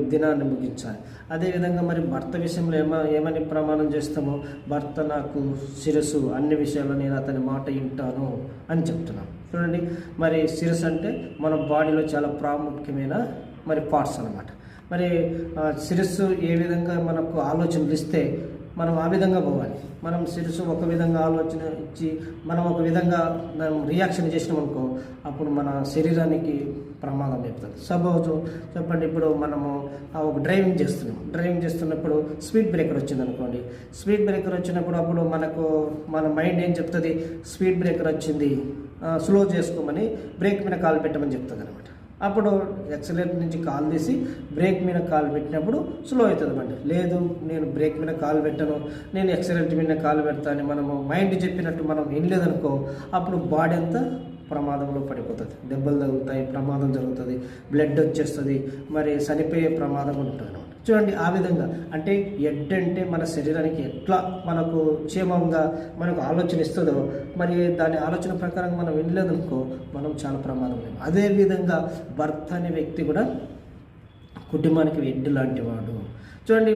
దినాన్ని ముగించాలి. అదేవిధంగా మరి భర్త విషయంలో ఏమని ప్రమాణం చేస్తామో, భర్త నాకు శిరస్సు, అన్ని విషయాల్లో నేను అతని మాట వింటాను అని చెప్తున్నాం. చూడండి, మరి శిరస్సు అంటే మన బాడీలో చాలా ప్రాముఖ్యమైన మరి పార్ట్స్ అన్నమాట. మరి శిరస్సు ఏ విధంగా మనకు ఆలోచనలు ఇస్తే మనం ఆ విధంగా పోవాలి. మనం శిరస్సు ఒక విధంగా ఆలోచన ఇచ్చి మనం ఒక విధంగా మనం రియాక్షన్ చేసినాం అనుకో, అప్పుడు మన శరీరానికి ప్రమాదం చెప్తుంది. సపోజ్ చెప్పండి, ఇప్పుడు మనము ఒక డ్రైవింగ్ చేస్తున్నప్పుడు స్పీడ్ బ్రేకర్ వచ్చింది అనుకోండి. స్పీడ్ బ్రేకర్ వచ్చినప్పుడు అప్పుడు మన మైండ్ ఏం చెప్తుంది, స్పీడ్ బ్రేకర్ వచ్చింది, స్లో చేసుకోమని బ్రేక్ మీద కాలు పెట్టమని చెప్తుంది అనమాట. అప్పుడు యాక్సిలేటర్ నుంచి కాలు తీసి బ్రేక్ మీద కాలు పెట్టినప్పుడు స్లో అవుతుంది బండి. లేదు, నేను బ్రేక్ మీద కాలు పెట్టను, నేను యాక్సిలేటర్ మీద కాలు పెడతాను మనము మైండ్ చెప్పినట్టు మనం వినలేదనుకో, అప్పుడు బాడీ అంతా ప్రమాదంలో పడిపోతుంది. దెబ్బలు తగులుతాయి, ప్రమాదం జరుగుతుంది, బ్లడ్ వచ్చేస్తుంది, మరి చనిపోయే ప్రమాదం ఉంటుంది అనమాట. చూడండి, ఆ విధంగా అంటే హెడ్ అంటే మన శరీరానికి ఎట్లా మనకు క్షేమంగా మనకు ఆలోచన ఇస్తుందో, మరి దాని ఆలోచన ప్రకారం మనం వినలేదనుకో మనం చాలా ప్రమాదం లేదు. అదేవిధంగా భర్త అనే వ్యక్తి కూడా కుటుంబానికి హెడ్ లాంటి వాడు. చూడండి.